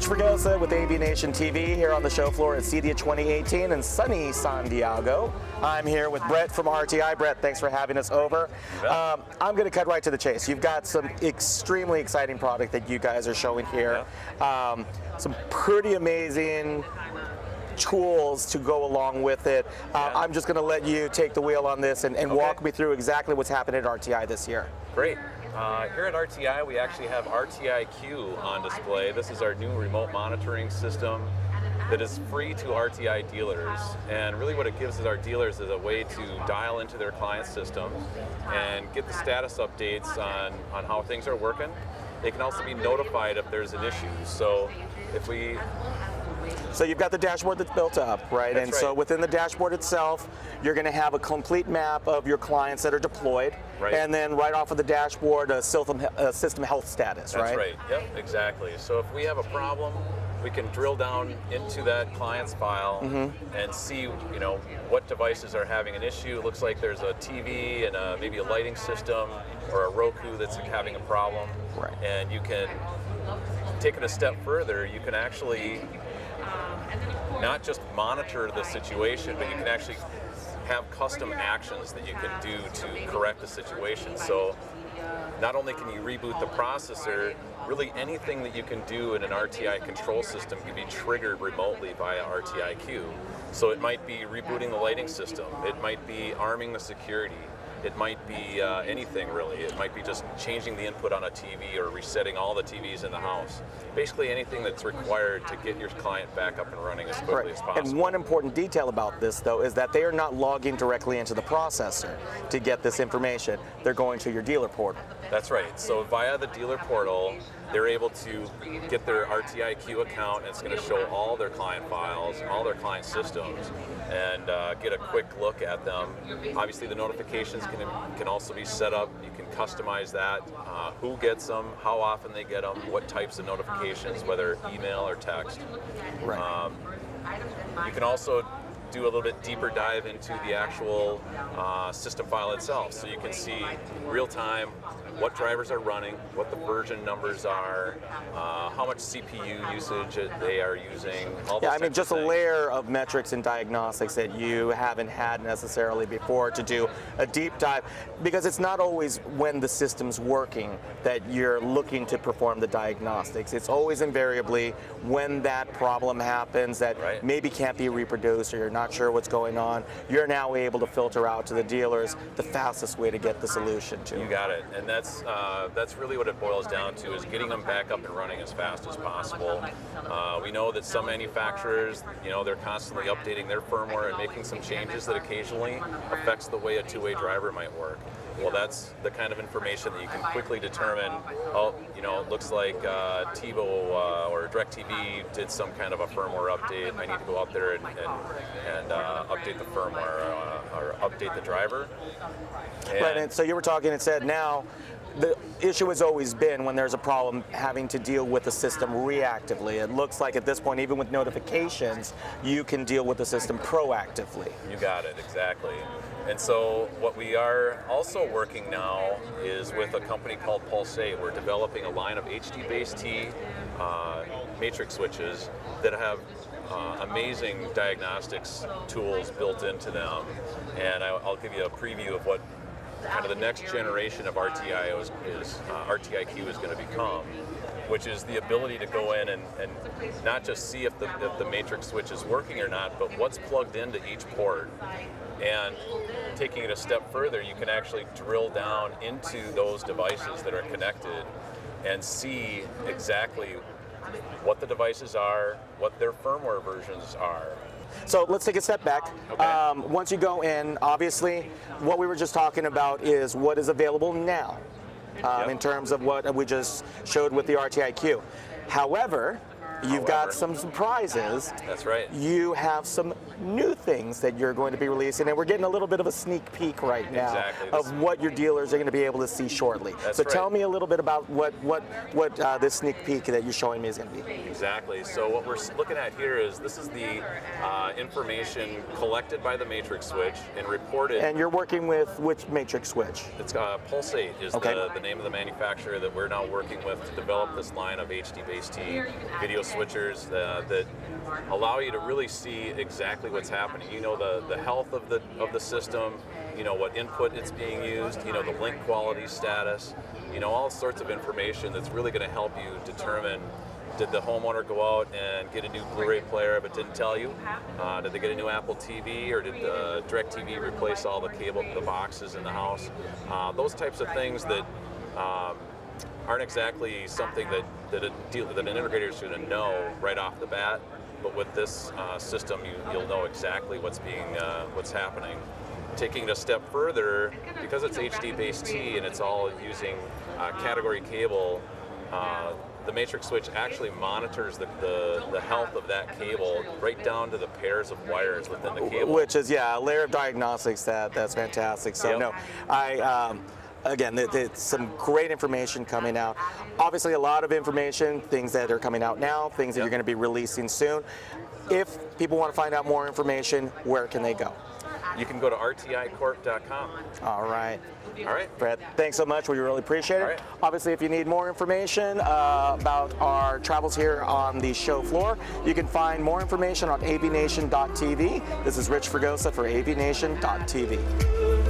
Rich Fregosa with AVNation TV here on the show floor at CEDIA 2018 in sunny San Diego. I'm here with Brett from RTI. Brett, thanks for having us over. I'm going to cut right to the chase. You've got some extremely exciting product that you guys are showing here. Some pretty amazing tools to go along with it. I'm just going to let you take the wheel on this and walk me through exactly what's happening at RTI this year. Great. Here at RTI, we actually have RTIQ on display. This is our new remote monitoring system that is free to RTI dealers. And really what it gives our dealers is a way to dial into their client systems and get the status updates on how things are working. They can also be notified if there's an issue. So you've got the dashboard that's built up, right? That's right. So within the dashboard itself, you're going to have a complete map of your clients that are deployed, and then right off of the dashboard, a system health status, right? That's right. Yep, exactly. So if we have a problem, we can drill down into that client's file and see, what devices are having an issue. It looks like there's a TV and maybe a lighting system or a Roku that's having a problem. Right. And you can take it a step further. You can actually not just monitor the situation, but you can actually have custom actions that you can do to correct the situation. So not only can you reboot the processor, really anything that you can do in an RTI control system can be triggered remotely via RTIQ. So it might be rebooting the lighting system, it might be arming the security, it might be anything really. It might be just changing the input on a TV or resetting all the TVs in the house. Basically anything that's required to get your client back up and running as quickly as possible. And one important detail about this though is that they are not logging directly into the processor to get this information. They're going to your dealer portal. That's right. So via the dealer portal, they're able to get their RTIQ account, and it's going to show all their client files, all their client systems, and get a quick look at them. Obviously, the notifications can also be set up. You can customize that, who gets them, how often they get them, what types of notifications, whether email or text. Right. You can also do a little bit deeper dive into the actual system file itself, so you can see real time what drivers are running, what the version numbers are, how much CPU usage they are using. All those just a layer of metrics and diagnostics that you haven't had necessarily before to do a deep dive, because it's not always when the system's working that you're looking to perform the diagnostics. It's always invariably when that problem happens that maybe can't be reproduced or you're not sure what's going on. You're now able to filter out to the dealers the fastest way to get the solution to. You got it, and that's really what it boils down to, is getting them back up and running as fast as possible. We know that some manufacturers, they're constantly updating their firmware and making some changes that occasionally affects the way a two-way driver might work. Well, that's the kind of information that you can quickly determine, it looks like TiVo or DirecTV did some kind of a firmware update. I need to go out there and update the firmware or update the driver. And so you were talking and said now, the issue has always been when there's a problem having to deal with the system reactively. It looks like at this point, even with notifications, you can deal with the system proactively. You got it, exactly. And so what we are also working now is with a company called Pulse8. We're developing a line of HD-based-T matrix switches that have amazing diagnostics tools built into them. And I'll give you a preview of what kind of the next generation of RTIQ is going to become, which is the ability to go in and not just see if the matrix switch is working or not, but what's plugged into each port. And taking it a step further, you can actually drill down into those devices that are connected and see exactly what the devices are, what their firmware versions are. So let's take a step back. Okay. Once you go in, obviously, what we were just talking about is what is available now in terms of what we just showed with the RTIQ. However, you've got some surprises. That's right. You have some new things that you're going to be releasing, and we're getting a little bit of a sneak peek right now of what your dealers are going to be able to see shortly. So tell me a little bit about what this sneak peek that you're showing me is going to be. Exactly. So what we're looking at here is this is the information collected by the matrix switch and reported. And you're working with which matrix switch? It's Pulse8 is the name of the manufacturer that we're now working with to develop this line of HD-based T video switchers that allow you to really see exactly what's happening. You know the health of the system, you know what input it's being used, you know the link quality status, you know all sorts of information that's really going to help you determine, did the homeowner go out and get a new Blu-ray player but didn't tell you? Did they get a new Apple TV, or did DirecTV replace all the boxes in the house? Those types of things that aren't exactly something that an integrator is going to know right off the bat. But with this system, you'll know exactly what's happening. Taking it a step further, because it's HD-based T and it's all using category cable, the matrix switch actually monitors the health of that cable right down to the pairs of wires within the cable. Which is, yeah, a layer of diagnostics that's fantastic. So no, again, it's some great information coming out. Obviously, a lot of information, things that are coming out now, things that you're going to be releasing soon. If people want to find out more information, where can they go? You can go to rticorp.com. All right. All right. Brett, thanks so much. We really appreciate it. All right. Obviously, if you need more information about our travels here on the show floor, you can find more information on avnation.tv. This is Rich Fregosa for avnation.tv.